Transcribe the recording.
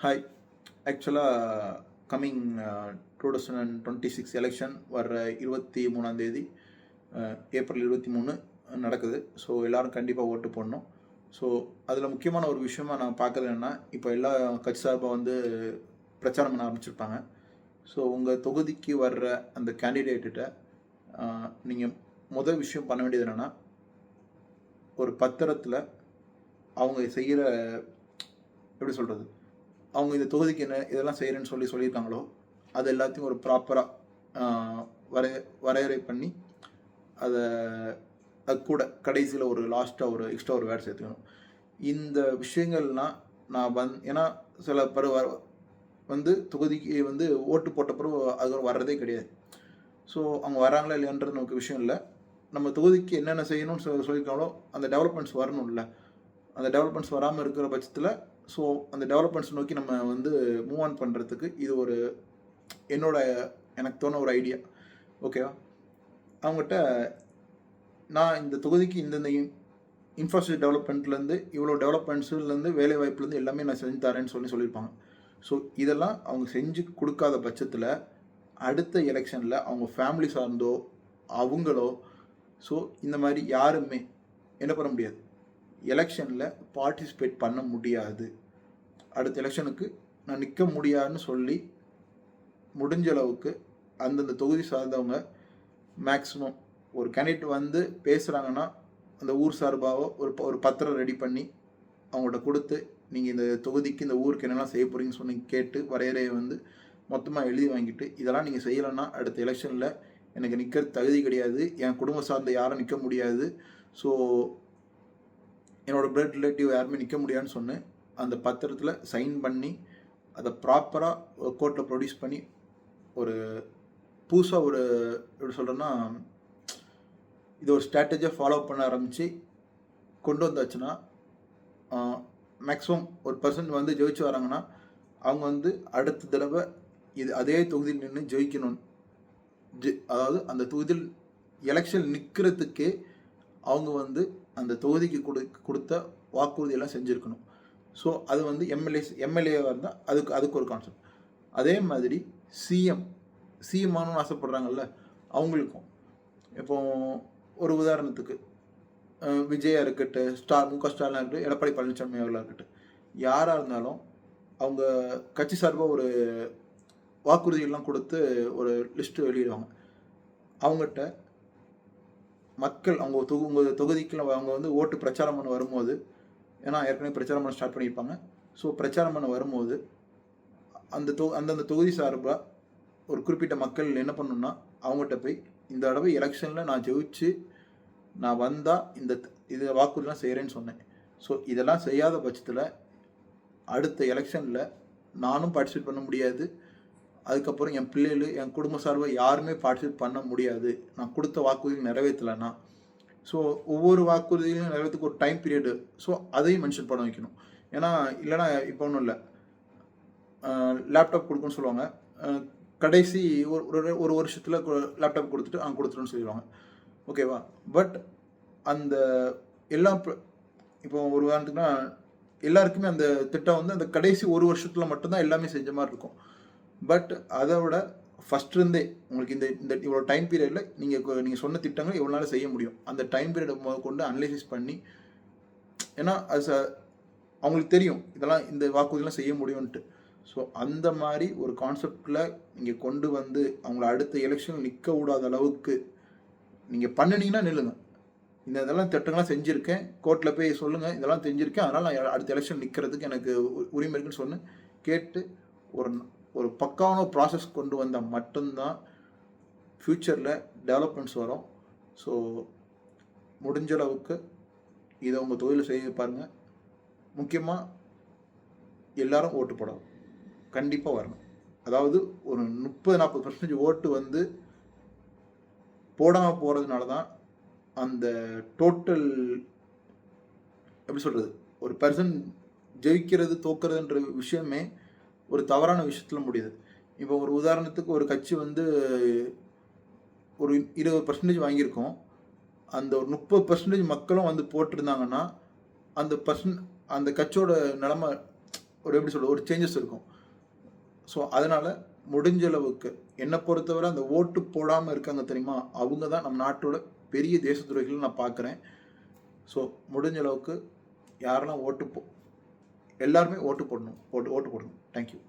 Hi. ஆக்சுவலாக coming 2026 election வர்ற 23ஆம் தேதி ஏப்ரல் 23 நடக்குது. ஸோ எல்லோரும் கண்டிப்பாக ஓட்டு போடணும். ஸோ அதில் முக்கியமான ஒரு விஷயமா நான் பார்க்குறது என்னென்னா, இப்போ எல்லா கட்சி சார்பாக வந்து பிரச்சாரம் பண்ண ஆரம்பிச்சிருப்பாங்க. ஸோ உங்கள் தொகுதிக்கு வர்ற அந்த கேண்டிடேட்டுகிட்ட நீங்கள் முதல் விஷயம் பண்ண வேண்டியது என்னென்னா, ஒரு பத்திரத்தில் அவங்க செய்கிற எப்படி சொல்கிறது, அவங்க இந்த தொகுதிக்கு என்ன இதெல்லாம் செய்கிறேன்னு சொல்லியிருக்காங்களோ அது எல்லாத்தையும் ஒரு ப்ராப்பராக வரையறை பண்ணி அதை அது கூட கடைசியில் ஒரு லாஸ்ட்டாக ஒரு எக்ஸ்ட்ரா ஒரு வேர்ட் சேர்த்துக்கணும். இந்த விஷயங்கள்லாம் நான் ஏன்னா சில வந்து தொகுதிக்கு வந்து ஓட்டு போட்ட பிறகு அது வர்றதே கிடையாது. ஸோ அவங்க வராங்களா இல்லையான்றது நமக்கு விஷயம் இல்லை. நம்ம தொகுதிக்கு என்னென்ன செய்யணும்னு சொல்லியிருக்காங்களோ அந்த டெவலப்மெண்ட்ஸ் வரணும்ல. அந்த டெவலப்மெண்ட்ஸ் வராமல் இருக்கிற பட்சத்தில் ஸோ அந்த டெவலப்மெண்ட்ஸ் நோக்கி நம்ம வந்து மூவ் ஆன் பண்ணுறதுக்கு இது ஒரு எனக்கு தோண ஒரு ஐடியா. ஓகேவா? அவங்ககிட்ட நான் இந்த தொகுதிக்கு இந்தந்த இன்ஃப்ராஸ்ட்ரக்சர் டெவலப்மெண்ட்லேருந்து இவ்வளோ டெவலப்மெண்ட்ஸ்லேருந்து வேலை வாய்ப்புலேருந்து எல்லாமே நான் செஞ்சு தரேன்னு சொல்லியிருப்பாங்க. ஸோ இதெல்லாம் அவங்க செஞ்சு கொடுக்காத பட்சத்தில் அடுத்த எலெக்ஷனில் அவங்க ஃபேமிலி சார்ந்தோ அவங்களோ ஸோ இந்த மாதிரி யாருமே என்ன பண்ண முடியாது, எலெக்ஷனில் பார்ட்டிசிபேட் பண்ண முடியாது. அடுத்த எலெக்ஷனுக்கு நான் நிற்க முடியாதுன்னு சொல்லி முடிஞ்ச அளவுக்கு அந்தந்த தொகுதி சார்ந்தவங்க மேக்ஸிமம் ஒரு கேண்டிடேட் வந்து பேசுகிறாங்கன்னா அந்த ஊர் சார்பாக ஒரு பத்திரம் ரெடி பண்ணி அவங்கள்ட்ட கொடுத்து, நீங்கள் இந்த தொகுதிக்கு இந்த ஊருக்கு என்னெல்லாம் செய்ய போகிறீங்கன்னு சொல்லி கேட்டு வரையறையை வந்து மொத்தமாக எழுதி வாங்கிட்டு, இதெல்லாம் நீங்கள் செய்யலைன்னா அடுத்த எலெக்ஷனில் எனக்கு நிற்கிற தகுதி கிடையாது, என் குடும்பம் சார்ந்த யாரும் நிற்க முடியாது, ஸோ என்னோடய பிளட் ரிலேட்டிவ் யாருமே நிற்க முடியாதுன்னு சொன்னேன். அந்த பத்திரத்தில் சைன் பண்ணி அதை ப்ராப்பராக கோர்ட்டில் ப்ரொடியூஸ் பண்ணி ஒரு புதுசாக ஒரு எப்படி சொல்கிறேன்னா, இது ஒரு ஸ்ட்ராட்டஜியாக ஃபாலோ பண்ண ஆரம்பித்து கொண்டு வந்தாச்சுன்னா மேக்ஸிமம் ஒரு பர்சன்ட் வந்து ஜெயிச்சு வராங்கன்னா அவங்க வந்து அடுத்த தடவை அதே தொகுதியில் நின்று ஜெயிக்கணும். அதாவது அந்த தொகுதியில் எலெக்ஷன் நிற்கிறதுக்கே அவங்க வந்து அந்த தொகுதிக்கு கொடுத்த வாக்குறுதியெல்லாம் செஞ்சுருக்கணும். ஸோ அது வந்து எம்எல்ஏவாக இருந்தால் அதுக்கு ஒரு கான்செப்ட். அதே மாதிரி சிஎம் ஆகணும்னு ஆசைப்படுறாங்கல்ல, அவங்களுக்கும் இப்போ ஒரு உதாரணத்துக்கு விஜயா இருக்கட்டும், முக ஸ்டாலினாக இருக்கட்டும், எடப்பாடி பழனிசாமி அவர்களாக இருக்கட்டும், யாராக இருந்தாலும் அவங்க கட்சி சார்பாக ஒரு வாக்குறுதியெல்லாம் கொடுத்து ஒரு லிஸ்ட்டு வெளியிடுவாங்க. அவங்ககிட்ட மக்கள் அவங்க உங்கள் தொகுதிக்கு அவங்க வந்து ஓட்டு பிரச்சாரம் பண்ண வரும்போது, ஏன்னா ஏற்கனவே பிரச்சாரம் பண்ண ஸ்டார்ட் பண்ணியிருப்பாங்க. ஸோ பிரச்சாரம் பண்ண வரும்போது அந்தந்த தொகுதி சார்பாக ஒரு குறிப்பிட்ட மக்கள் என்ன பண்ணணும்னா, அவங்ககிட்ட போய் இந்த தடவை எலெக்ஷனில் நான் ஜெயிச்சு நான் வந்தால் இது வாக்குறுதிலாம் செய்கிறேன்னு சொன்னேன். ஸோ இதெல்லாம் செய்யாத பட்சத்தில் அடுத்த எலெக்ஷனில் நானும் பார்ட்டிசிபேட் பண்ண முடியாது, அதுக்கப்புறம் என் பிள்ளைகள் என் குடும்ப சார்பாக யாருமே பார்ட்டிசிபேட் பண்ண முடியாது, நான் கொடுத்த வாக்குறுதி நிறைவேற்றலைன்னா. ஸோ ஒவ்வொரு வாக்குறுதியும் நிறைவேற்றுக்கு ஒரு டைம் பீரியடு, ஸோ அதையும் மென்ஷன் பண்ண வைக்கணும். ஏன்னா இல்லைனா இப்போ ஒன்றும் இல்லை, லேப்டாப் கொடுக்குன்னு சொல்லுவாங்க, கடைசி ஒரு வருஷத்தில் லேப்டாப் கொடுத்துட்டு கொடுத்துருன்னு சொல்லிடுவாங்க. ஓகேவா? பட் அந்த எல்லாம் இப்போ ஒரு உதாரணத்துக்குன்னா எல்லாருக்குமே அந்த திட்டம் வந்து அந்த கடைசி ஒரு வருஷத்தில் மட்டும்தான் எல்லாமே செஞ்ச மாதிரி இருக்கும். பட் அதை விட ஃபஸ்ட்ருந்தே உங்களுக்கு இந்த இவ்வளோ டைம் பீரியடில் நீங்கள் சொன்ன திட்டங்கள் எவ்வளோ நாள் செய்ய முடியும், அந்த டைம் பீரியடை கொண்டு அனலைசிஸ் பண்ணி, ஏன்னா அது அவங்களுக்கு தெரியும் இதெல்லாம் இந்த வாக்குறுதிலாம் செய்ய முடியும்ன்ட்டு. ஸோ அந்த மாதிரி ஒரு கான்செப்டில் நீங்கள் கொண்டு வந்து அவங்கள அடுத்த எலெக்ஷன் நிற்க விடாத அளவுக்கு நீங்கள் பண்ணினீங்கன்னா நில்லுங்க. இதெல்லாம் திட்டங்கள்லாம் செஞ்சுருக்கேன், கோர்ட்டில் போய் சொல்லுங்கள் இதெல்லாம் செஞ்சுருக்கேன், அதனால் நான் அடுத்த எலெக்ஷன் நிற்கிறதுக்கு எனக்கு உரிமை இருக்குன்னு சொன்னு கேட்டு ஒரு பக்காவான ப்ராசஸ் கொண்டு வந்தால் மட்டும்தான் ஃப்யூச்சரில் டெவலப்மெண்ட்ஸ் வரும். ஸோ முடிஞ்ச அளவுக்கு இதை உங்கள் தொழில் செய்ய பாருங்கள். முக்கியமாக எல்லாரும் ஓட்டு போடணும், கண்டிப்பாக வரணும். அதாவது ஒரு 30-40% ஓட்டு வந்து போடாமல் போகிறதுனால தான் அந்த டோட்டல் எப்படி சொல்கிறது, ஒரு பர்சன் ஜெயிக்கிறது தோக்கிறதுன்ற விஷயமே ஒரு தவறான விஷயத்தில் முடியுது. இப்போ ஒரு உதாரணத்துக்கு ஒரு கட்சி வந்து ஒரு 20% வாங்கியிருக்கோம், அந்த ஒரு 30% மக்களும் வந்து போட்டிருந்தாங்கன்னா அந்த கட்சியோட நிலைமை ஒரு எப்படி சொல்கிறது, ஒரு சேஞ்சஸ் இருக்கும். ஸோ அதனால் முடிஞ்ச அளவுக்கு என்னை பொறுத்தவரை அந்த ஓட்டு போடாமல் இருக்காங்க தெரியுமா, அவங்க தான் நம்ம நாட்டோட பெரிய தேச துரோகிகள் நான் பார்க்குறேன். ஸோ முடிஞ்ச அளவுக்கு யாரெல்லாம் எல்லாருமே ஓட்டு போடணும். தேங்க்யூ.